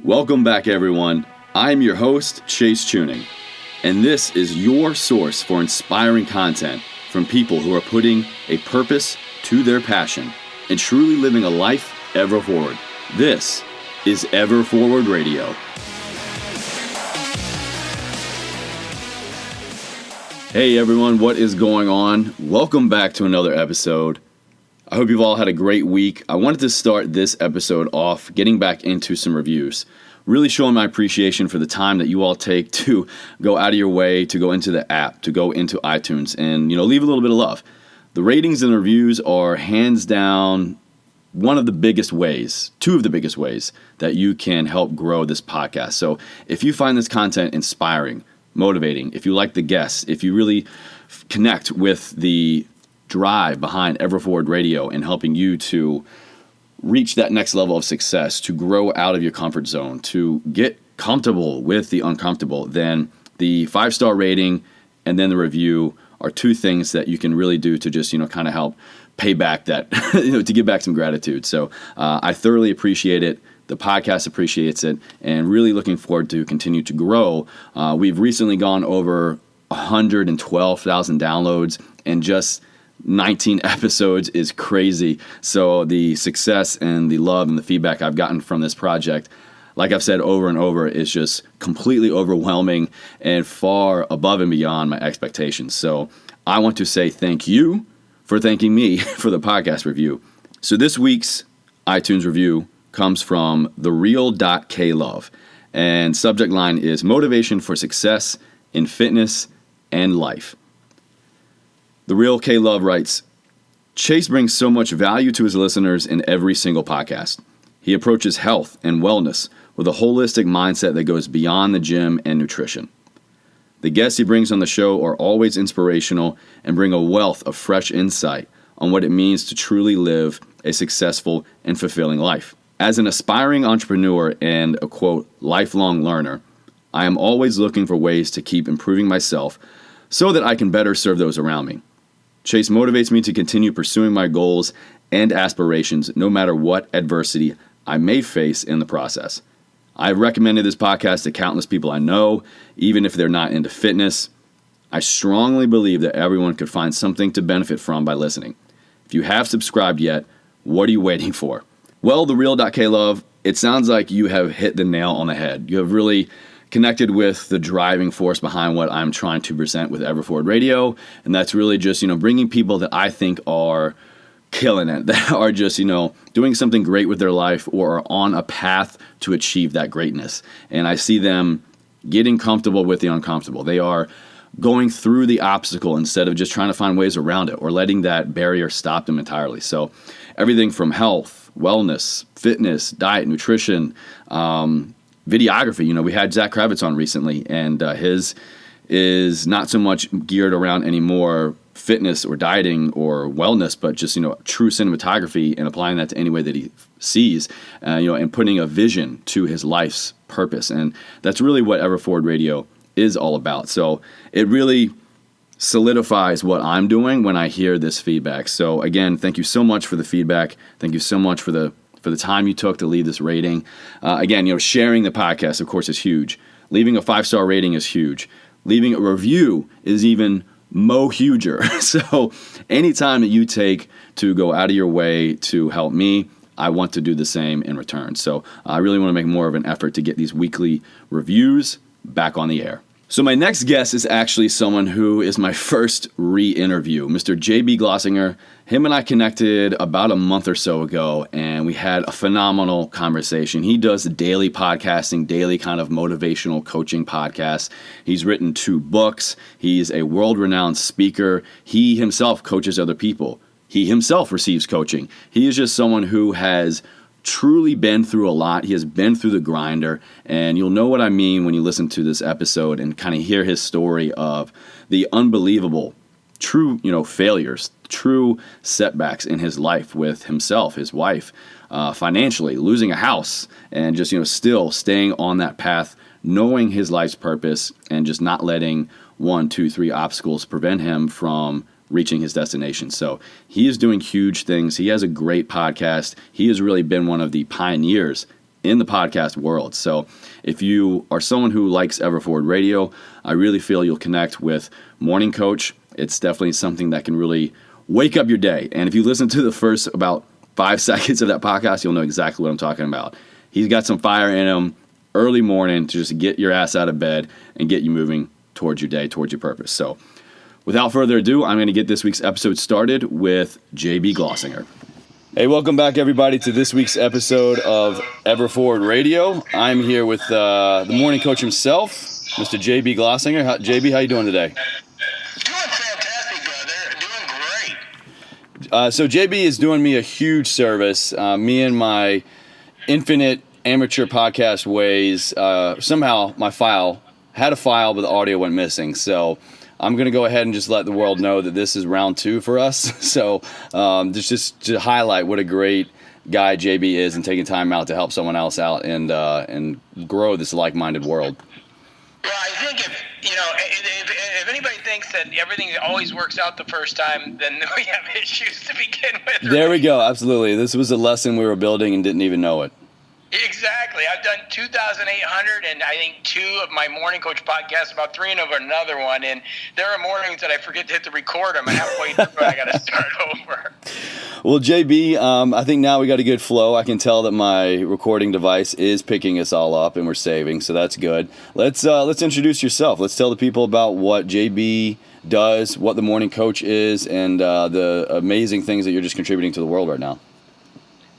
Welcome back, everyone. I'm your host, Chewning, and this is your source for inspiring content from people who are putting a purpose to their passion and truly living a life ever forward. This is Ever Forward Radio. Hey everyone, what is going on? Welcome back to another episode. I hope you've all had a great week. I wanted to start this episode off getting back into some reviews, really showing my appreciation for the time that you all take to go out of your way to go into the app, to go into iTunes and, leave a little bit of love. The ratings and the reviews are hands down two of the biggest ways that you can help grow this podcast. So if you find this content inspiring, motivating, if you like the guests, if you really connect with the drive behind Ever Forward Radio and helping you to reach that next level of success, to grow out of your comfort zone, to get comfortable with the uncomfortable, then the 5-star rating and then the review are two things that you can really do to just, kind of help pay back that, to give back some gratitude. So I thoroughly appreciate it. The podcast appreciates it, and really looking forward to continue to grow. We've recently gone over 112,000 downloads, and just 19 episodes is crazy. So the success and the love and the feedback I've gotten from this project, like I've said over and over, is just completely overwhelming and far above and beyond my expectations. So I want to say thank you for thanking me for the podcast review. So this week's iTunes review comes from thereal.klove, and subject line is motivation for success in fitness and life. The Real K Love writes, Chase brings so much value to his listeners in every single podcast. He approaches health and wellness with a holistic mindset that goes beyond the gym and nutrition. The guests he brings on the show are always inspirational and bring a wealth of fresh insight on what it means to truly live a successful and fulfilling life. As an aspiring entrepreneur and a, quote, lifelong learner, I am always looking for ways to keep improving myself so that I can better serve those around me. Chase motivates me to continue pursuing my goals and aspirations no matter what adversity I may face in the process. I've recommended this podcast to countless people I know, even if they're not into fitness. I strongly believe that everyone could find something to benefit from by listening. If you have subscribed yet, what are you waiting for? Well, the real.klove, it sounds like you have hit the nail on the head. You have really connected with the driving force behind what I'm trying to present with Ever Forward Radio, and that's really just, bringing people that I think are killing it, that are just, doing something great with their life or are on a path to achieve that greatness. And I see them getting comfortable with the uncomfortable. They are going through the obstacle instead of just trying to find ways around it or letting that barrier stop them entirely. So everything from health, wellness, fitness, diet, nutrition, videography. We had Zach Kravitz on recently, and his is not so much geared around anymore fitness or dieting or wellness, but just, true cinematography and applying that to any way that he sees, and putting a vision to his life's purpose. And that's really what Ever Forward Radio is all about. So it really solidifies what I'm doing when I hear this feedback. So again, thank you so much for the feedback. Thank you so much for the time you took to leave this rating. Again, sharing the podcast, of course, is huge. Leaving a 5-star rating is huge. Leaving a review is even huger. So anytime that you take to go out of your way to help me, I want to do the same in return. So I really want to make more of an effort to get these weekly reviews back on the air. So my next guest is actually someone who is my first re-interview, Mr. JB Glossinger. Him and I connected about a month or so ago, and we had a phenomenal conversation. He does daily podcasting, daily kind of motivational coaching podcasts. He's written 2 books. He's a world-renowned speaker. He himself coaches other people. He himself receives coaching. He is just someone who has truly been through a lot. He has been through the grinder, and you'll know what I mean when you listen to this episode and kind of hear his story of the unbelievable, true, failures, true setbacks in his life with himself, his wife, financially, losing a house, and just, still staying on that path, knowing his life's purpose, and just not letting 1, 2, 3 obstacles prevent him from reaching his destination. So he is doing huge things. He has a great podcast. He has really been one of the pioneers in the podcast world. So if you are someone who likes EverForward Radio, I really feel you'll connect with Morning Coach. It's definitely something that can really wake up your day. And if you listen to the first about 5 seconds of that podcast, you'll know exactly what I'm talking about. He's got some fire in him early morning to just get your ass out of bed and get you moving towards your day, towards your purpose. So without further ado, I'm going to get this week's episode started with JB Glossinger. Hey, welcome back, everybody, to this week's episode of EverForward Radio. I'm here with the morning coach himself, Mr. JB Glossinger. JB, how you doing today? Doing fantastic, brother. Doing great. So JB is doing me a huge service. Me and my infinite amateur podcast ways, somehow my file had a file, but the audio went missing. So I'm going to go ahead and just let the world know that this is round 2 for us. So just to highlight what a great guy JB is and taking time out to help someone else out and grow this like-minded world. Well, I think if anybody thinks that everything always works out the first time, then we have issues to begin with. Right? There we go. Absolutely. This was a lesson we were building and didn't even know it. Exactly. I've done 2,800 and I think 2 of my morning coach podcasts, about 3 of another one. And there are mornings that I forget to hit the record. I'm halfway through. I got to start over. Well, JB, I think now we got a good flow. I can tell that my recording device is picking us all up and we're saving, so that's good. Let's introduce yourself. Let's tell the people about what JB does, what the morning coach is, and the amazing things that you're just contributing to the world right now.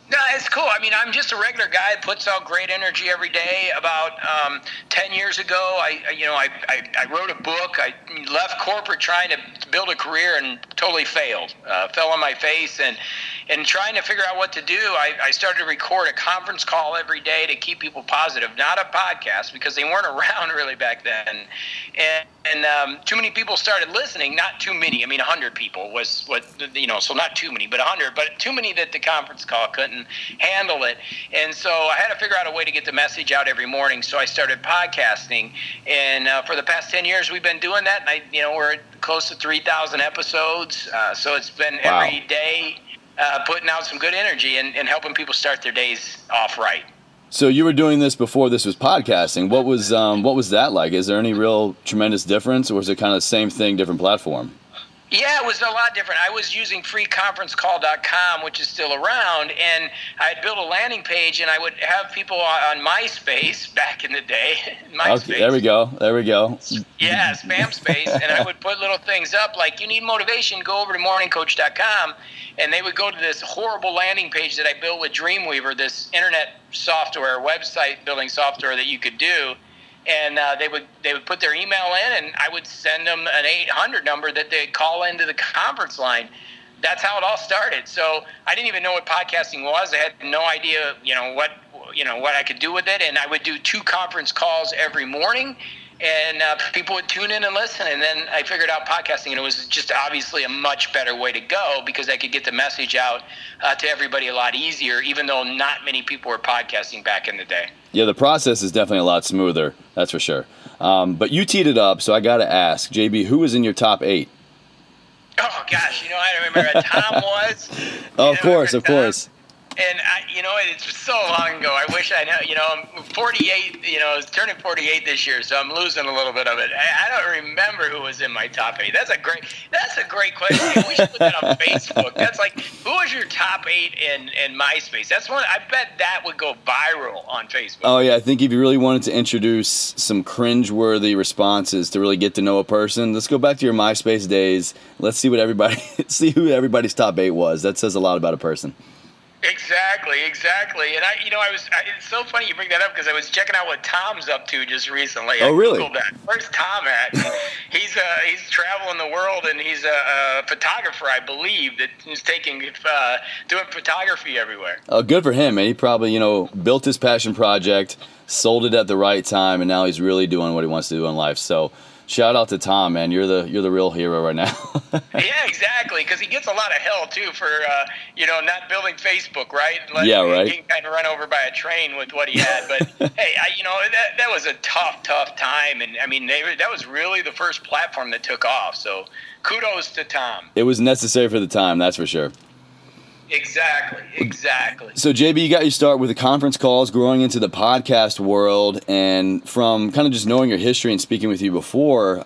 No, it's cool. I mean, I'm just a regular guy that puts out great energy every day. About 10 years ago, I wrote a book. I left corporate trying to build a career and totally failed. Fell on my face and trying to figure out what to do. I started to record a conference call every day to keep people positive, not a podcast because they weren't around really back then. And too many people started listening. Not too many. I mean, 100 people was what, so not too many, but 100. But too many that the conference call couldn't handle it. And so I had to figure out a way to get the message out every morning. So I started podcasting. And for the past 10 years, we've been doing that. And we're at close to 3,000 episodes. So it's been every day putting out some good energy and helping people start their days off right. So you were doing this before this was podcasting. What was that like? Is there any real tremendous difference, or was it kind of the same thing, different platform? Yeah, it was a lot different. I was using freeconferencecall.com, which is still around, and I had built a landing page, and I would have people on MySpace back in the day. MySpace. Okay, there we go. Yeah, spam space, and I would put little things up like, you need motivation, go over to morningcoach.com, and they would go to this horrible landing page that I built with Dreamweaver, this internet software, website building software that you could do. And they would put their email in, and I would send them an 800 number that they'd call into the conference line. That's how it all started. So I didn't even know what podcasting was. I had no idea, what I could do with it. And I would do 2 conference calls every morning, and people would tune in and listen. And then I figured out podcasting, and it was just obviously a much better way to go because I could get the message out to everybody a lot easier, even though not many people were podcasting back in the day. Yeah, the process is definitely a lot smoother, that's for sure. But you teed it up, so I got to ask, JB, who was in your top 8? Oh, gosh, I don't remember. Tom was. Of course. And it's so long ago. I wish I know. I'm 48. I was turning 48 this year, so I'm losing a little bit of it. I don't remember who was in my top 8. That's a great question. We should put that on Facebook. That's like, who was your top 8 in MySpace? That's one. I bet that would go viral on Facebook. Oh yeah, I think if you really wanted to introduce some cringe-worthy responses to really get to know a person, let's go back to your MySpace days. Let's see who everybody's top 8 was. That says a lot about a person. Exactly. And it's so funny you bring that up because I was checking out what Tom's up to just recently. Oh, really? I Googled that. Where's Tom at? He's traveling the world, and he's a photographer, I believe, that is doing photography everywhere. Oh, good for him, man. He probably, built his passion project, sold it at the right time, and now he's really doing what he wants to do in life. So shout out to Tom, man. You're the real hero right now. Yeah, exactly. Because he gets a lot of hell too for not building Facebook, right? Yeah, right. Getting kind of run over by a train with what he had. But hey, that was a tough time, and I mean that was really the first platform that took off. So kudos to Tom. It was necessary for the time, that's for sure. Exactly. So JB, you got your start with the conference calls, growing into the podcast world, and from kind of just knowing your history and speaking with you before,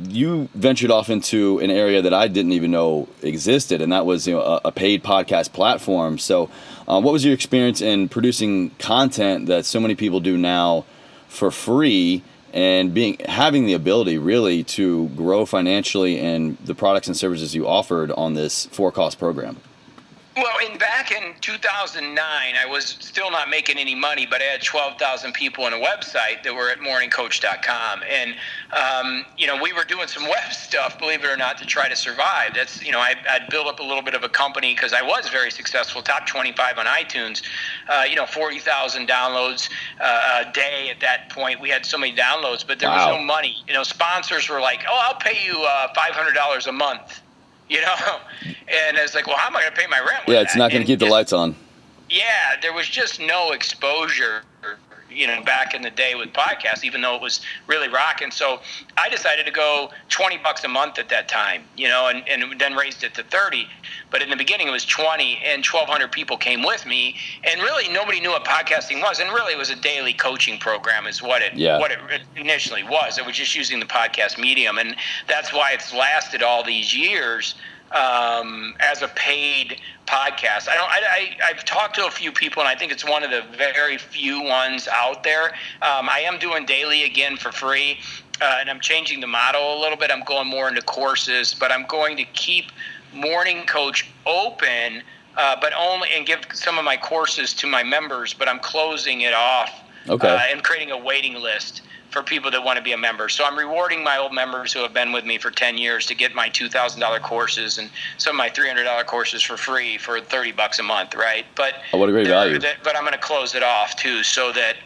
you ventured off into an area that I didn't even know existed, and that was a paid podcast platform. So, what was your experience in producing content that so many people do now for free, and having the ability really to grow financially in the products and services you offered on this for-cost program? Well, back in 2009, I was still not making any money, but I had 12,000 people on a website that were at morningcoach.com. And, we were doing some web stuff, believe it or not, to try to survive. That's, I'd built up a little bit of a company because I was very successful, top 25 on iTunes, 40,000 downloads a day at that point. We had so many downloads, but there was no money. Sponsors were like, oh, I'll pay you $500 a month. And I was like, well, how am I going to pay my rent with it's not going to keep the lights on. Yeah, there was just no exposure, back in the day with podcasts, even though it was really rocking. So I decided to go $20 a month at that time, and then raised it to 30. But in the beginning, it was 20, and 1,200 people came with me. And really, nobody knew what podcasting was. And really, it was a daily coaching program is what it initially was. It was just using the podcast medium. And that's why it's lasted all these years as a paid podcast. I've talked to a few people, and I think it's one of the very few ones out there. I am doing daily again for free, and I'm changing the model a little bit. I'm going more into courses, but I'm going to keep Morning Coach open, but only and give some of my courses to my members. But I'm closing it off and creating a waiting list for people that want to be a member. So I'm rewarding my old members who have been with me for 10 years to get my $2,000 courses and some of my $300 courses for free for $30 a month, right? But what a great value. But I'm going to close it off too, so that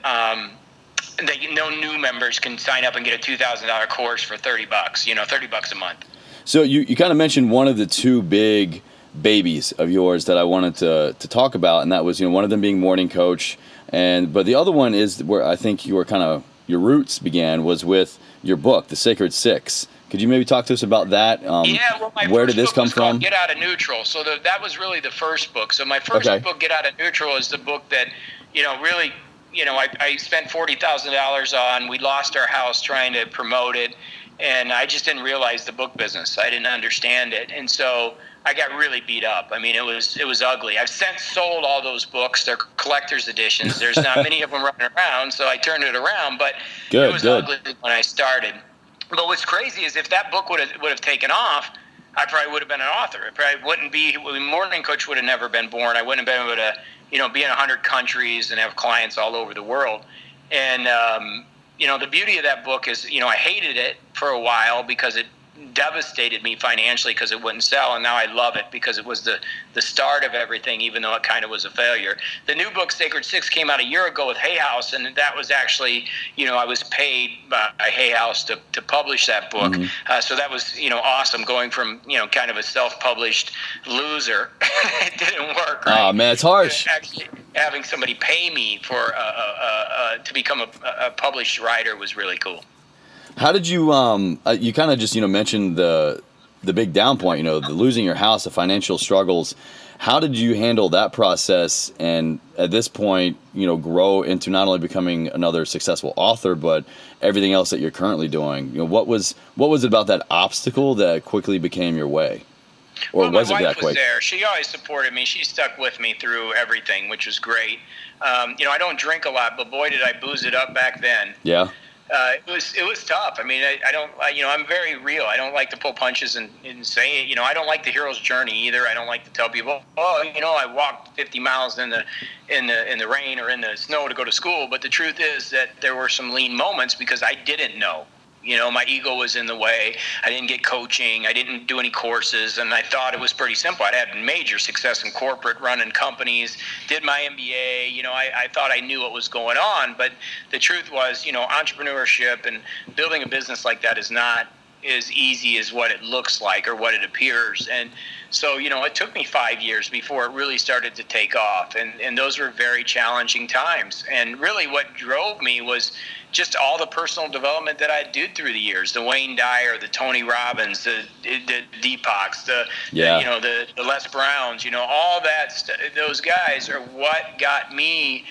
no new members can sign up and get a $2,000 course for $30, $30 a month. So you kind of mentioned one of the two big babies of yours that I wanted to talk about, and that was one of them being Morning Coach, but the other one is where I think you were kind of your roots began was with your book, The Sacred Six. Could you maybe talk to us about that? Where did this come from? Get Out of Neutral. So that was really the first book. So my first book, Get Out of Neutral, is the book that, really, I spent $40,000 on. We lost our house trying to promote it, and I just didn't realize the book business. I didn't understand it, and so I got really beat up. I mean, it was ugly. I've since sold all those books. They're collector's editions. There's not many of them running around, so I turned it around. But it was ugly when I started. But what's crazy is if that book would have taken off, I probably would have been an author. It probably wouldn't be. Morning Coach would have never been born. I wouldn't have been able to, be in 100 countries and have clients all over the world. And the beauty of that book is, I hated it for a while because it devastated me financially because it wouldn't sell, and now I love it because it was the start of everything, even though it kind of was a failure. The new book, Sacred Six, came out a year ago with Hay House, and that was actually, I was paid by Hay House to publish that book. Mm-hmm. So that was, awesome, going from, kind of a self-published loser. It didn't work, right? Oh, man, it's harsh. Actually, having somebody pay me for to become a published writer was really cool. How did you, you kind of just, mentioned the big down point, the losing your house, the financial struggles. How did you handle that process and at this point, grow into not only becoming another successful author, but everything else that you're currently doing? What was it about that obstacle that quickly became your way? Or was it that quick? My wife was there. She always supported me. She stuck with me through everything, which was great. I don't drink a lot, but boy, did I booze it up back then. Yeah. It was tough. I mean, I'm very real. I don't like to pull punches and say it. I don't like the hero's journey either. I don't like to tell people, I walked 50 miles in the rain or in the snow to go to school. But the truth is that there were some lean moments because I didn't know. My ego was in the way. I didn't get coaching. I didn't do any courses, and I thought it was pretty simple. I'd had major success in corporate, running companies, did my MBA. I thought I knew what was going on, but the truth was, entrepreneurship and building a business like that is not as easy as what it looks like or what it appears. And so, it took me 5 years before it really started to take off. And those were very challenging times. And really what drove me was just all the personal development that I did through the years, the Wayne Dyer, the Tony Robbins, the Deepoks, the Les Browns, all those guys are what got me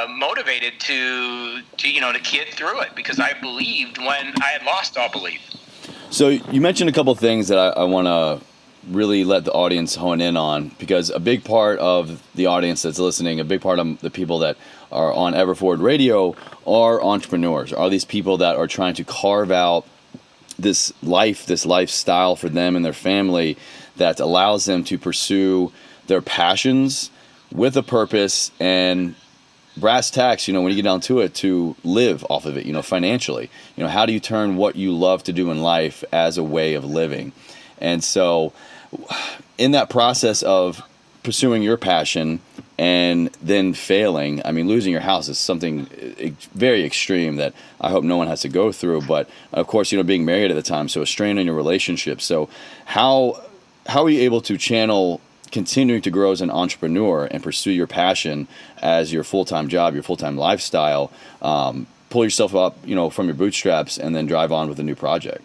motivated to get through it, because I believed when I had lost all belief. So you mentioned a couple of things that I want to really let the audience hone in on, because a big part of the audience that's listening, a big part of the people that are on Everforward Radio are entrepreneurs, are these people that are trying to carve out this lifestyle for them and their family that allows them to pursue their passions with a purpose and brass tacks, when you get down to it, to live off of it, financially. How do you turn what you love to do in life as a way of living? And so in that process of pursuing your passion and then failing, losing your house is something very extreme that I hope no one has to go through. But of course, being married at the time, so a strain on your relationship. So how are you able to channel continuing to grow as an entrepreneur and pursue your passion as your full-time job, your full-time lifestyle, pull yourself up, from your bootstraps and then drive on with a new project?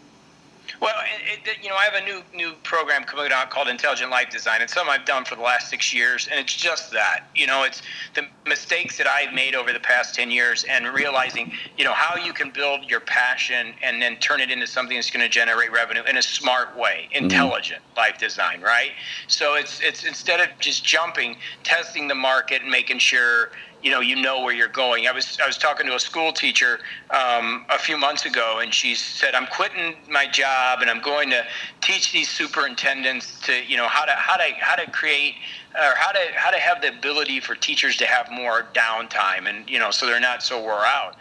Well, I have a new program coming out called Intelligent Life Design. It's something I've done for the last 6 years, and it's just that. It's the mistakes that I've made over the past 10 years and realizing, how you can build your passion and then turn it into something that's going to generate revenue in a smart way, intelligent life design, right? So it's instead of just jumping, testing the market and making sure you know where you're going. I was talking to a school teacher a few months ago, and she said, "I'm quitting my job and I'm going to teach these superintendents to how to create, or how to have the ability for teachers to have more downtime, and so they're not so wore out."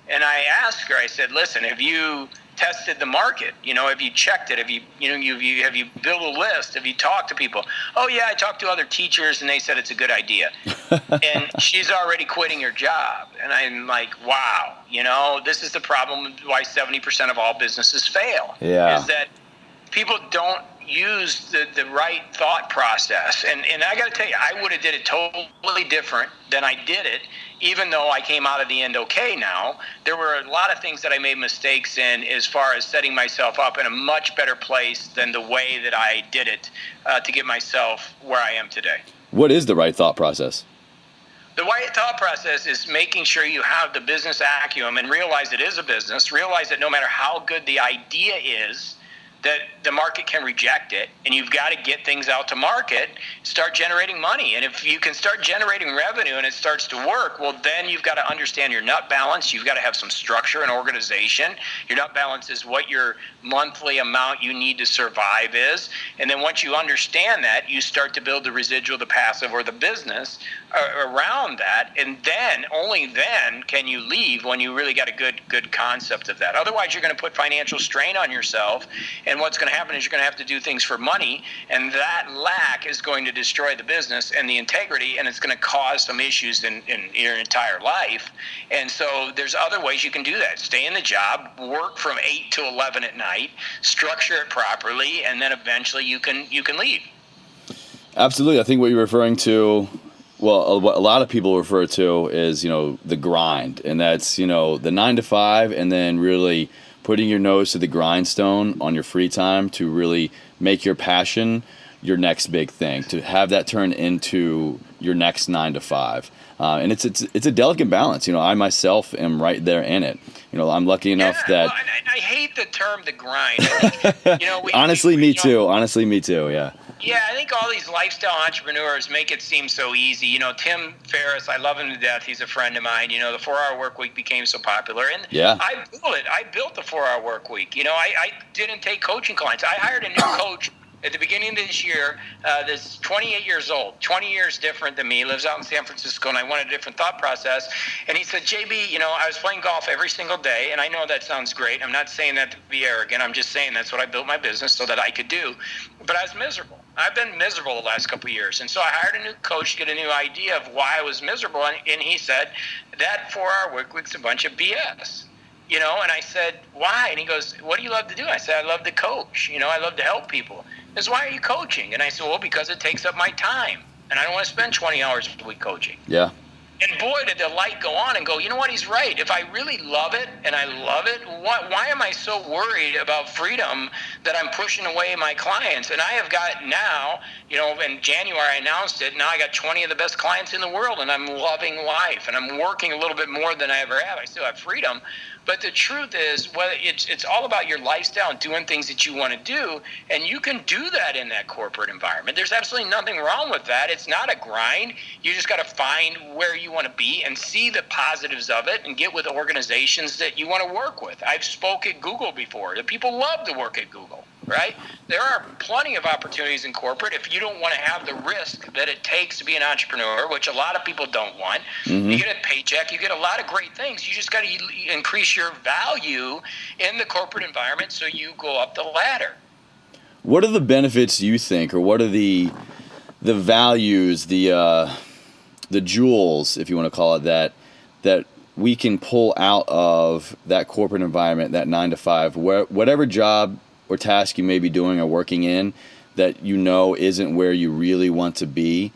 And I asked her, I said, "Listen, have you tested the market? Have you checked it? Have you built a list? Have you talked to people?" "Oh yeah, I talked to other teachers and they said it's a good idea." And she's already quitting her job. And I'm like, wow, this is the problem why 70% of all businesses fail. Yeah. Is that people don't use the right thought process. And I got to tell you, I would have did it totally different than I did it, even though I came out of the end okay now. There were a lot of things that I made mistakes in as far as setting myself up in a much better place than the way that I did it to get myself where I am today. What is the right thought process? The right thought process is making sure you have the business acumen and realize it is a business, realize that no matter how good the idea is, that the market can reject it, and you've got to get things out to market, start generating money. And if you can start generating revenue and it starts to work, well, then you've got to understand your nut balance. You've got to have some structure and organization. Your nut balance is what your monthly amount you need to survive is. And then once you understand that, you start to build the residual, the passive, or the business around that. And then, only then, can you leave when you really got a good concept of that. Otherwise, you're going to put financial strain on yourself. And what's going to happen is you're going to have to do things for money, and that lack is going to destroy the business and the integrity, and it's going to cause some issues in your entire life. And so there's other ways you can do that. Stay in the job, work from 8 to 11 at night, structure it properly, and then eventually you can leave. Absolutely. I think what you're referring to, well, what a lot of people refer to is, the grind, and that's, the 9 to 5, and then really putting your nose to the grindstone on your free time to really make your passion your next big thing, to have that turn into your next 9 to 5. And it's a delicate balance. I myself am right there in it. I'm lucky enough that. Well, I hate the term "the grind." I think, Honestly, me too. Yeah. Yeah, I think all these lifestyle entrepreneurs make it seem so easy. Tim Ferriss, I love him to death. He's a friend of mine. The 4-hour work week became so popular. And yeah. I built it. I built the 4-hour work week. I didn't take coaching clients. I hired a new coach at the beginning of this year. This 28 years old, 20 years different than me, lives out in San Francisco, and I wanted a different thought process. And he said, "JB, I was playing golf every single day," and I know that sounds great. I'm not saying that to be arrogant. I'm just saying that's what I built my business so that I could do. But I was miserable. I've been miserable the last couple of years. And so I hired a new coach to get a new idea of why I was miserable. And he said, that 4-hour work week's a bunch of BS. And I said, why? And he goes, what do you love to do? I said, I love to coach. I love to help people. He goes, why are you coaching? And I said, well, because it takes up my time. And I don't want to spend 20 hours a week coaching. Yeah. And boy, did the light go on and go, you know what, he's right. If I really love it and I love it, why am I so worried about freedom that I'm pushing away my clients? And I have got now, in January I announced it, now I got 20 of the best clients in the world, and I'm loving life, and I'm working a little bit more than I ever have. I still have freedom. But the truth is, it's all about your lifestyle and doing things that you want to do, and you can do that in that corporate environment. There's absolutely nothing wrong with that. It's not a grind. You just got to find where you want to be and see the positives of it and get with organizations that you want to work with. I've spoke at Google before. The people love to work at Google, right? There are plenty of opportunities in corporate if you don't want to have the risk that it takes to be an entrepreneur, which a lot of people don't want. Mm-hmm. You get a paycheck, you get a lot of great things. You just got to increase your value in the corporate environment so you go up the ladder. What are the benefits you think, or what are the values, the jewels, if you want to call it that we can pull out of that corporate environment, that 9 to 5, whatever job or task you may be doing or working in that isn't where you really want to be?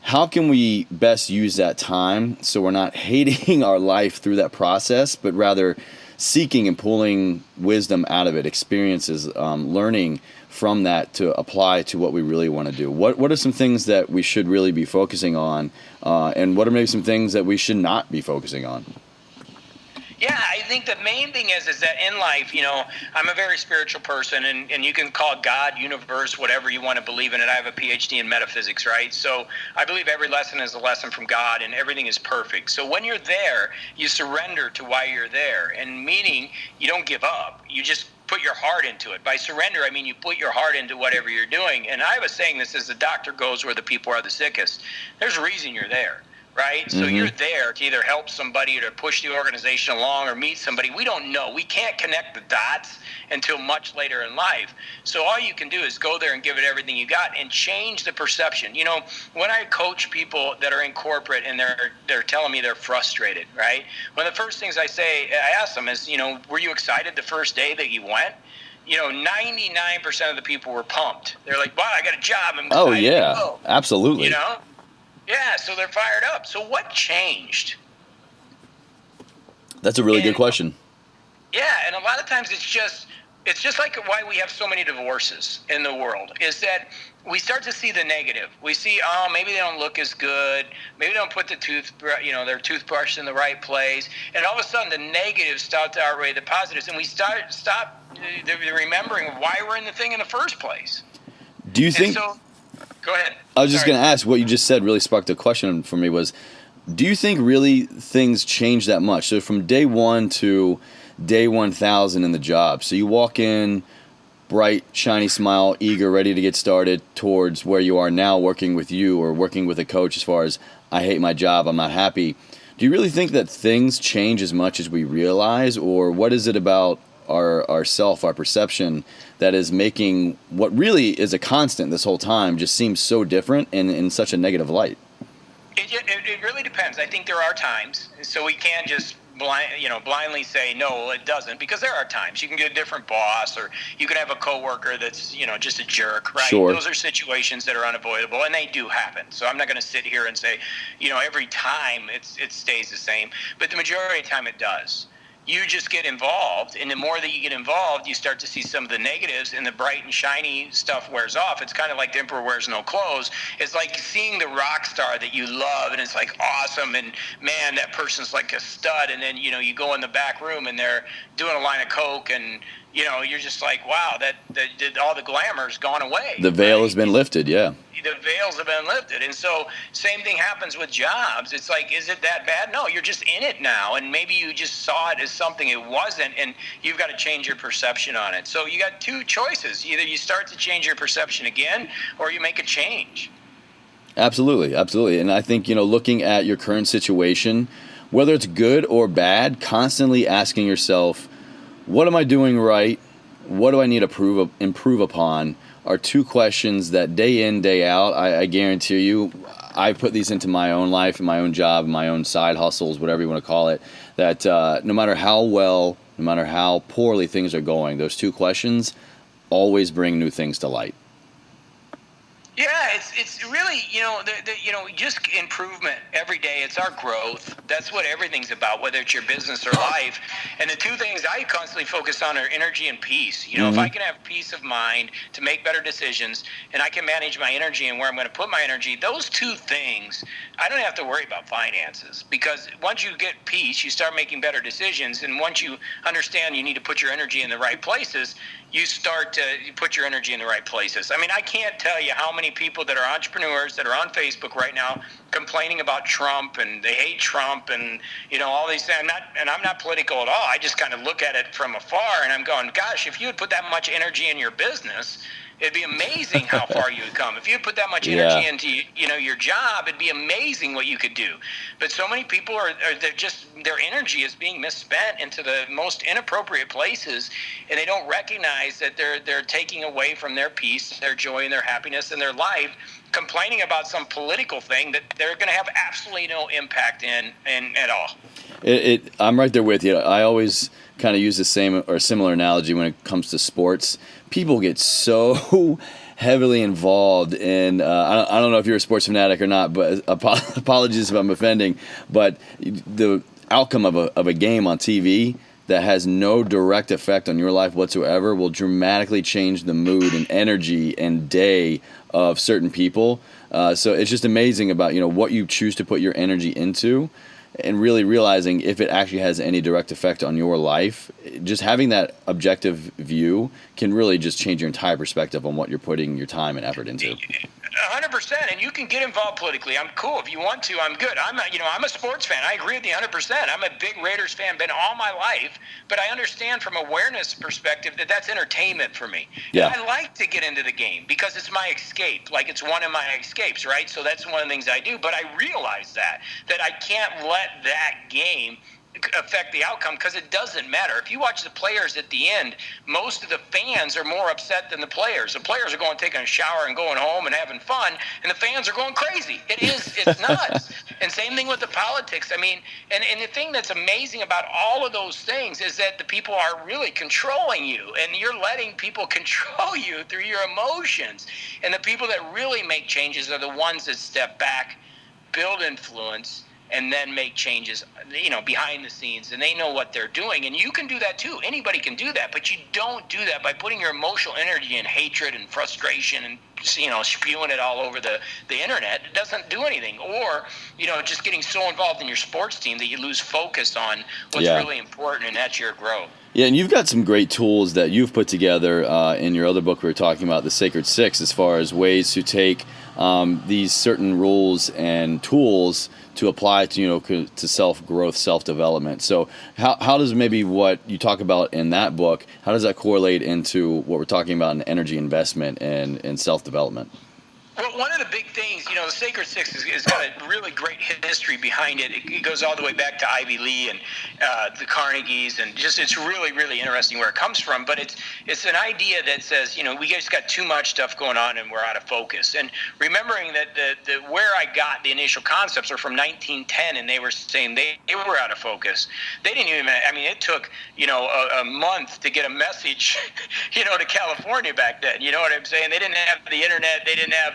How can we best use that time so we're not hating our life through that process, but rather seeking and pulling wisdom out of it, experiences, learning from that to apply to what we really want to do? What are some things that we should really be focusing on, and what are maybe some things that we should not be focusing on? Yeah, I think the main thing is that in life, I'm a very spiritual person, and you can call it God, universe, whatever you want to believe in it. I have a PhD in metaphysics, right? So I believe every lesson is a lesson from God, and everything is perfect. So when you're there, you surrender to why you're there, and meaning you don't give up. You just put your heart into it. By surrender, I mean you put your heart into whatever you're doing. And I was saying this as the doctor goes where the people are the sickest. There's a reason you're there. Right? So you're there to either help somebody or to push the organization along or meet somebody. We don't know. We can't connect the dots until much later in life. So all you can do is go there and give it everything you got and change the perception. When I coach people that are in corporate and they're telling me they're frustrated, right? One of the first things I ask them is, were you excited the first day that you went? 99% of the people were pumped. They're like, wow, I got a job. I'm excited. Oh, yeah, absolutely. Yeah, so they're fired up. So what changed? That's a really good question. Yeah, and a lot of times it's just like why we have so many divorces in the world, is that we start to see the negative. We see, maybe they don't look as good. Maybe they don't put their toothbrush in the right place. And all of a sudden the negatives start to outweigh the positives, and we stop remembering why we're in the thing in the first place. Do you think... Go ahead. I was just going to ask, what you just said really sparked a question for me was, do you think really things change that much? So from day 1 to day 1,000 in the job. So you walk in, bright, shiny smile, eager, ready to get started towards where you are now working with you or working with a coach as far as, I hate my job, I'm not happy. Do you really think that things change as much as we realize, or what is it about our self, our perception, that is making what really is a constant this whole time just seems so different and in such a negative light? It really depends. I think there are times, so we can't just blindly say no, it doesn't, because there are times you can get a different boss, or you can have a coworker that's just a jerk, right? Sure. Those are situations that are unavoidable, and they do happen. So I'm not going to sit here and say every time it stays the same, but the majority of the time it does. You just get involved, and the more that you get involved, you start to see some of the negatives, and the bright and shiny stuff wears off. It's kind of like the emperor wears no clothes. It's like seeing the rock star that you love, and it's like awesome, and man, that person's like a stud, and then you go in the back room and they're doing a line of coke, and you're just like, wow, that all the glamour's gone away. The veil has been lifted, yeah. The veils have been lifted. And so same thing happens with jobs. It's like, is it that bad? No, you're just in it now. And maybe you just saw it as something it wasn't, and you've got to change your perception on it. So you got two choices. Either you start to change your perception again, or you make a change. Absolutely, absolutely. And I think, looking at your current situation, whether it's good or bad, constantly asking yourself, what am I doing right? What do I need to improve upon? Are two questions that day in, day out, I guarantee you, I put these into my own life and my own job, my own side hustles, whatever you want to call it, that no matter how well, no matter how poorly things are going, those two questions always bring new things to light. Yeah, it's really, just improvement every day. It's our growth. That's what everything's about, whether it's your business or life. And the two things I constantly focus on are energy and peace. If I can have peace of mind to make better decisions, and I can manage my energy and where I'm going to put my energy, those two things, I don't have to worry about finances, because once you get peace, you start making better decisions. And once you understand you need to put your energy in the right places, you start to put your energy in the right places. I mean, I can't tell you how many people that are entrepreneurs that are on Facebook right now complaining about Trump, and they hate Trump, and all these things. I'm not political at all. I just kind of look at it from afar, and I'm going, gosh, if you would put that much energy in your business, it'd be amazing how far you would come. If you put that much energy into your job, it'd be amazing what you could do. But so many people their energy is being misspent into the most inappropriate places, and they don't recognize that they're taking away from their peace, their joy, and their happiness in their life, complaining about some political thing that they're going to have absolutely no impact in at all. I'm right there with you. I always kind of use the same or similar analogy when it comes to sports. People get so heavily involved in, I don't know if you're a sports fanatic or not, but apologies if I'm offending, but the outcome of a game on TV that has no direct effect on your life whatsoever will dramatically change the mood and energy and day of certain people. So it's just amazing about, what you choose to put your energy into, and really realizing if it actually has any direct effect on your life. Just having that objective view can really just change your entire perspective on what you're putting your time and effort into. 100%, and you can get involved politically. I'm cool if you want to. I'm good. I'm a sports fan. I agree with you 100%. I'm a big Raiders fan, been all my life, but I understand from awareness perspective that that's entertainment for me. Yeah. And I like to get into the game because it's my escape. Like, it's one of my escapes, right? So that's one of the things I do. But I realize that I can't let that game affect the outcome, because it doesn't matter. If you watch the players at the end, most of the fans are more upset than the players. The players are going taking a shower and going home and having fun, and the fans are going crazy. It's nuts. And same thing with the politics. I mean, and the thing that's amazing about all of those things is that the people are really controlling you, and you're letting people control you through your emotions. And the people that really make changes are the ones that step back, build influence, and then make changes, behind the scenes, and they know what they're doing. And you can do that too. Anybody can do that, but you don't do that by putting your emotional energy in hatred and frustration and, spewing it all over the internet. It doesn't do anything. Or, just getting so involved in your sports team that you lose focus on what's really important, and that's your growth. Yeah, and you've got some great tools that you've put together in your other book we were talking about, The Sacred Six, as far as ways to take these certain rules and tools to apply to self-growth, self-development. So how does maybe what you talk about in that book, how does that correlate into what we're talking about in energy investment and self-development? Well, one of the big things, the Sacred Six has got a really great history behind it. It goes all the way back to Ivy Lee and the Carnegies, and just it's really, really interesting where it comes from. But it's an idea that says, we just got too much stuff going on and we're out of focus. And remembering that the where I got the initial concepts are from 1910, and they were saying they were out of focus. They didn't even, it took, a month to get a message, to California back then. You know what I'm saying? They didn't have the internet. They didn't have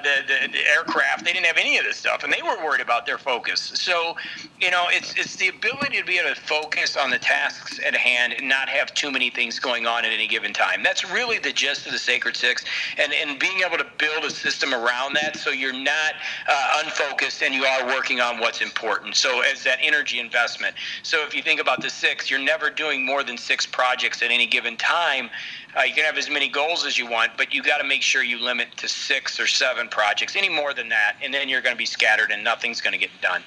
the aircraft. They didn't have any of this stuff, and they were worried about their focus. So, it's the ability to be able to focus on the tasks at hand and not have too many things going on at any given time. That's really the gist of the Sacred Six, and being able to build a system around that so you're not unfocused and you are working on what's important. So as that energy investment. So if you think about the six, you're never doing more than 6 projects at any given time. You can have as many goals as you want, but you got to make sure you limit to 6 or 7 projects. Any more than that, and then you're going to be scattered and nothing's going to get done.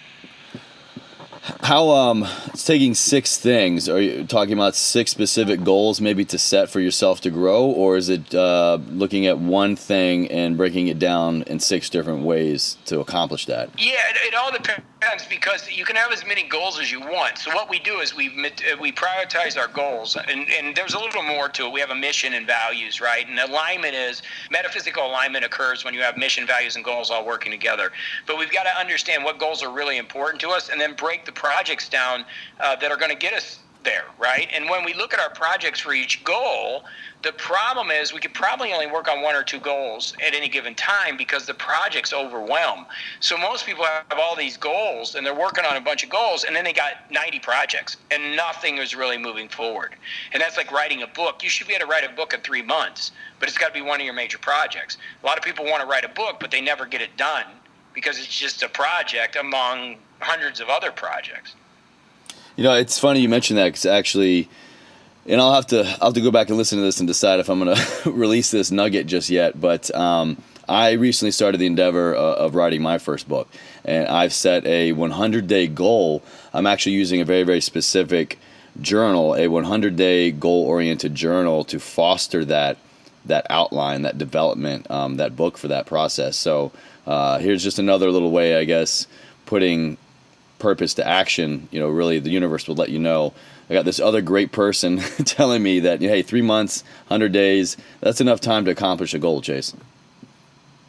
How it's taking 6 things. Are you talking about 6 specific goals maybe to set for yourself to grow, or is it looking at one thing and breaking it down in 6 different ways to accomplish that? Yeah, it all depends because you can have as many goals as you want. So what we do is we prioritize our goals, and there's a little more to it. We have a mission and values, right? And alignment is metaphysical alignment occurs when you have mission, values, and goals all working together. But we've got to understand what goals are really important to us, and then break the projects down that are going to get us there, right? And when we look at our projects for each goal, the problem is we could probably only work on 1 or 2 goals at any given time because the projects overwhelm. So most people have all these goals and they're working on a bunch of goals, and then they got 90 projects and nothing is really moving forward. And that's like writing a book. You should be able to write a book in 3 months, but it's got to be one of your major projects. A lot of people want to write a book, but they never get it done because it's just a project among hundreds of other projects. You know, it's funny you mentioned that, because actually, and I'll have to go back and listen to this and decide if I'm going to release this nugget just yet. But I recently started the endeavor of writing my first book, and I've set a 100-day goal. I'm actually using a very, very specific journal, a 100-day goal-oriented journal to foster that outline, that development, that book for that process. So here's just another little way, I guess, putting purpose to action. You know, really the universe will let you know. I got this other great person telling me that, hey, 3 months, 100 days, that's enough time to accomplish a goal, Chase.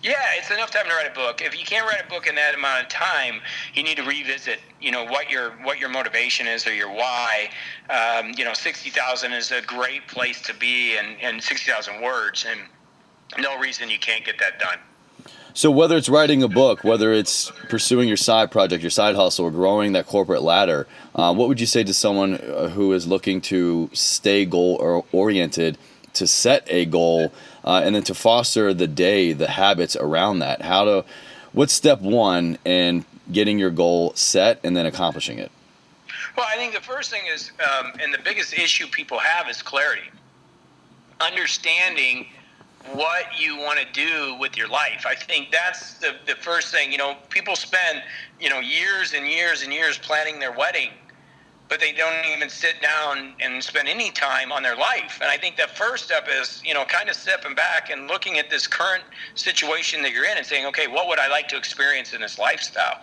Yeah, it's enough time to write a book. If you can't write a book in that amount of time, you need to revisit, what your motivation is or your why. 60,000 is a great place to be, and 60,000 words, and no reason you can't get that done. So whether it's writing a book, whether it's pursuing your side project, your side hustle, or growing that corporate ladder, what would you say to someone who is looking to stay goal-oriented, to set a goal, and then to foster the habits around that? What's step 1 in getting your goal set and then accomplishing it? Well, I think the first thing is, and the biggest issue people have is clarity. Understanding what you want to do with your life. I think that's the first thing. People spend, years and years and years planning their wedding, but they don't even sit down and spend any time on their life. And I think the first step is, kind of stepping back and looking at this current situation that you're in and saying, okay, what would I like to experience in this lifestyle?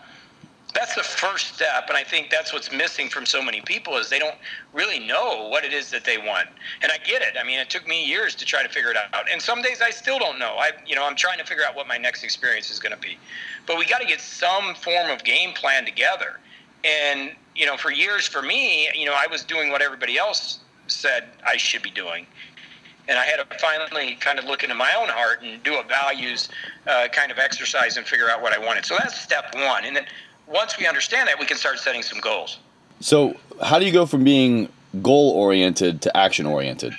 That's the first step, and I think that's what's missing from so many people is they don't really know what it is that they want. And I get it. I mean, it took me years to try to figure it out, and some days I still don't know. I'm trying to figure out what my next experience is going to be. But we got to get some form of game plan together. And for years, for me, I was doing what everybody else said I should be doing. And I had to finally kind of look into my own heart and do a values kind of exercise and figure out what I wanted. So that's step 1. And then once we understand that, we can start setting some goals. So how do you go from being goal-oriented to action-oriented?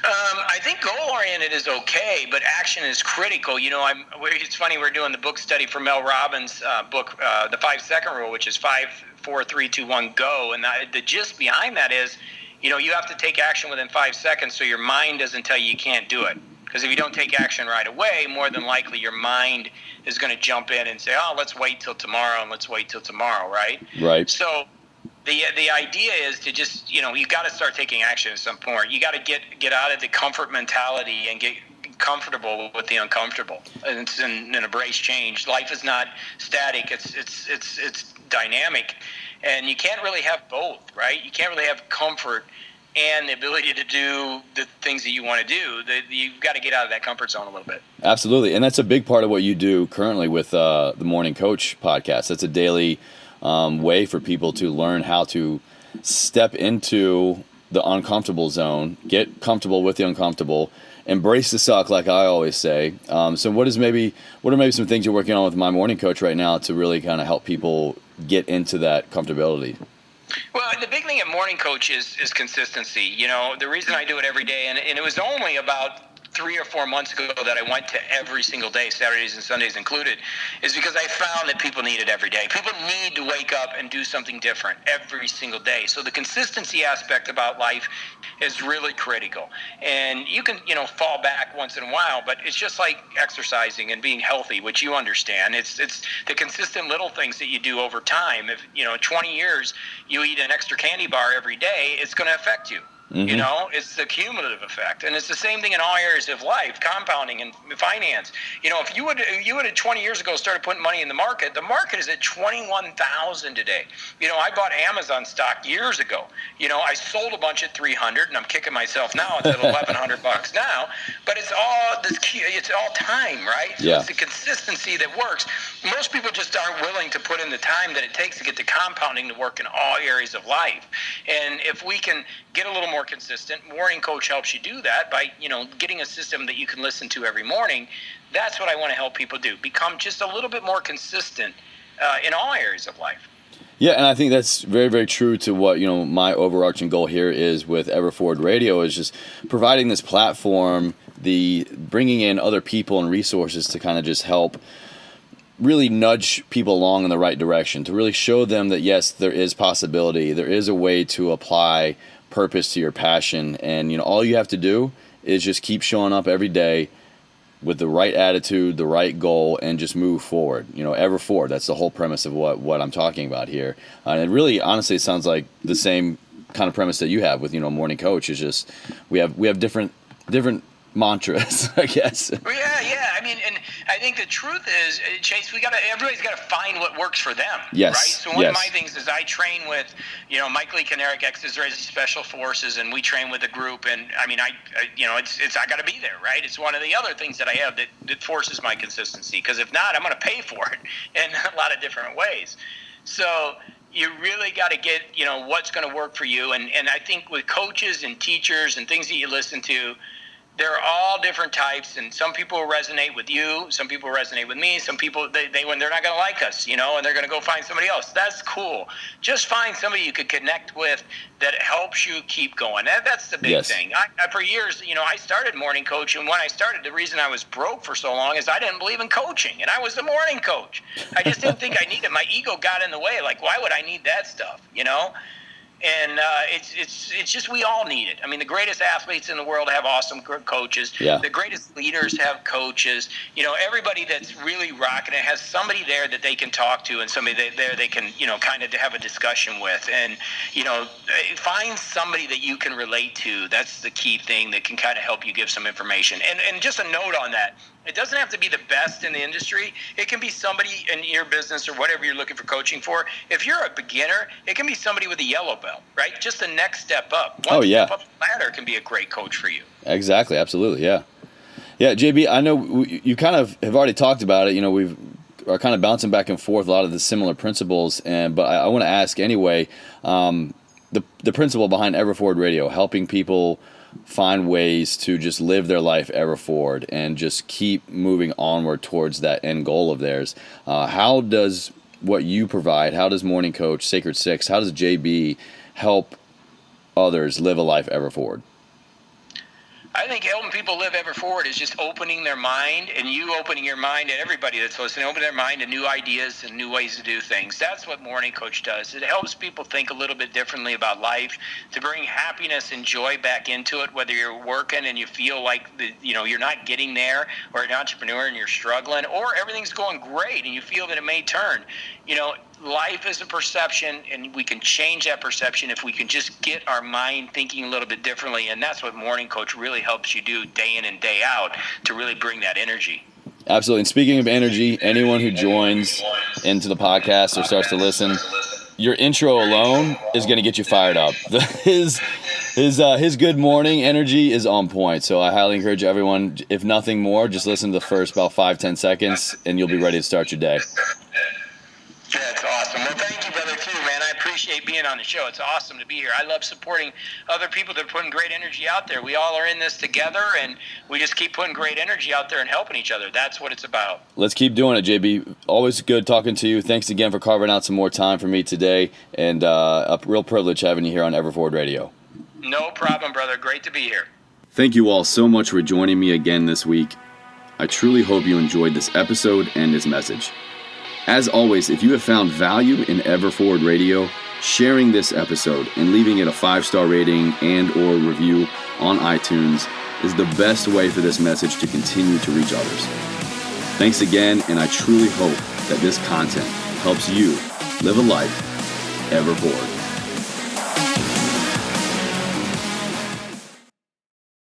I think goal-oriented is okay, but action is critical. It's funny, we're doing the book study for Mel Robbins' book, The 5-Second Rule, which is 5, 4, 3, 2, 1, go. And the gist behind that is, you have to take action within 5 seconds so your mind doesn't tell you can't do it. Because if you don't take action right away, more than likely your mind is going to jump in and say, oh, let's wait till tomorrow and let's wait till tomorrow, right? Right. So the idea is to just, you got to start taking action at some point. You got to get out of the comfort mentality and get comfortable with the uncomfortable and embrace change. Life is not static. It's dynamic. And you can't really have both, right? You can't really have comfort and the ability to do the things that you want to do. You've got to get out of that comfort zone a little bit. Absolutely. And that's a big part of what you do currently with the Morning Coach podcast. That's a daily way for people to learn how to step into the uncomfortable zone, get comfortable with the uncomfortable, embrace the suck, like I always say. So what are maybe some things you're working on with My Morning Coach right now to really kind of help people get into that comfortability? Well, the big thing at Morning Coach is consistency. The reason I do it every day, and it was only about 3 or 4 months ago that I went to every single day, Saturdays and Sundays included, is because I found that people need it every day. People need to wake up and do something different every single day. So the consistency aspect about life is really critical. And you can, fall back once in a while, but it's just like exercising and being healthy, which you understand. It's the consistent little things that you do over time. If, 20 years you eat an extra candy bar every day, it's going to affect you. Mm-hmm. It's the cumulative effect, and it's the same thing in all areas of life, compounding and finance. If you would have 20 years ago started putting money in the market is at 21,000 today. I bought Amazon stock years ago. I sold a bunch at 300, and I'm kicking myself now. It's at $1,100 now, but it's all time, right? So yeah. It's the consistency that works. Most people just aren't willing to put in the time that it takes to get the compounding to work in all areas of life. And if we can get a little more consistent, Morning Coach helps you do that by, getting a system that you can listen to every morning. That's what I want to help people do. Become just a little bit more consistent in all areas of life. Yeah, and I think that's very, very true to what, my overarching goal here is with Everforward Radio, is just providing this platform, bringing in other people and resources to kind of just help really nudge people along in the right direction, to really show them that, yes, there is possibility, there is a way to apply purpose to your passion, and all you have to do is just keep showing up every day with the right attitude, the right goal, and just move forward. Ever forward. That's the whole premise of what I'm talking about here. And it really, honestly, it sounds like the same kind of premise that you have with Morning Coach. Is just we have different mantras, I guess. Yeah. And I think the truth is, Chase, everybody's got to find what works for them. Yes. Right. So one of my things is I train with, Mike Lee Kinerick, ex-Israeli Special Forces, and we train with a group. And I got to be there, right? It's one of the other things that I have that forces my consistency. Because if not, I'm going to pay for it in a lot of different ways. So you really got to get, what's going to work for you. And I think with coaches and teachers and things that you listen to, they're all different types, and some people resonate with you, some people resonate with me, some people, when they're not going to like us, and they're going to go find somebody else. That's cool. Just find somebody you could connect with that helps you keep going. That's the big thing. For years, I started Morning Coach, and when I started, the reason I was broke for so long is I didn't believe in coaching, and I was the morning coach. I just didn't think I needed it. My ego got in the way. Like, why would I need that stuff, And it's just, we all need it. I mean, the greatest athletes in the world have awesome coaches. Yeah. The greatest leaders have coaches. Everybody that's really rocking it has somebody there that they can talk to, and somebody there they can, kind of have a discussion with. And, find somebody that you can relate to. That's the key thing that can kind of help you give some information. And just a note on that. It doesn't have to be the best in the industry. It can be somebody in your business or whatever you're looking for coaching for. If you're a beginner, it can be somebody with a yellow belt, right? Just the next step up. One step up the ladder can be a great coach for you. Exactly. Absolutely. Yeah. Yeah. JB, I know you kind of have already talked about it. We are kind of bouncing back and forth a lot of the similar principles, but I want to ask anyway, the principle behind Everforward Radio, helping people find ways to just live their life ever forward and just keep moving onward towards that end goal of theirs. How does what you provide, how does Morning Coach, Sacred Six, how does JB help others live a life ever forward? I think helping people live ever forward is just opening their mind, and you opening your mind, and everybody that's listening, open their mind to new ideas and new ways to do things. That's what Morning Coach does. It helps people think a little bit differently about life, to bring happiness and joy back into it, whether you're working and you feel like you're not getting there, or an entrepreneur and you're struggling, or everything's going great and you feel that it may turn. Life is a perception, and we can change that perception if we can just get our mind thinking a little bit differently. And that's what Morning Coach really helps you do day in and day out, to really bring that energy. Absolutely. And speaking of energy, anyone who joins into the podcast or starts to listen, your intro alone is going to get you fired up. His good morning energy is on point. So I highly encourage everyone, if nothing more, just listen to the first about 5-10 seconds and you'll be ready to start your day. That's awesome. Well, thank you, brother, too, man. I appreciate being on the show. It's awesome to be here. I love supporting other people that are putting great energy out there. We all are in this together, and we just keep putting great energy out there and helping each other. That's what it's about. Let's keep doing it, JB. Always good talking to you. Thanks again for carving out some more time for me today, and a real privilege having you here on Everforward Radio. No problem, brother. Great to be here. Thank you all so much for joining me again this week. I truly hope you enjoyed this episode and this message. As always, if you have found value in Ever Forward Radio, sharing this episode and leaving it a 5-star rating and or review on iTunes is the best way for this message to continue to reach others. Thanks again, and I truly hope that this content helps you live a life ever forward.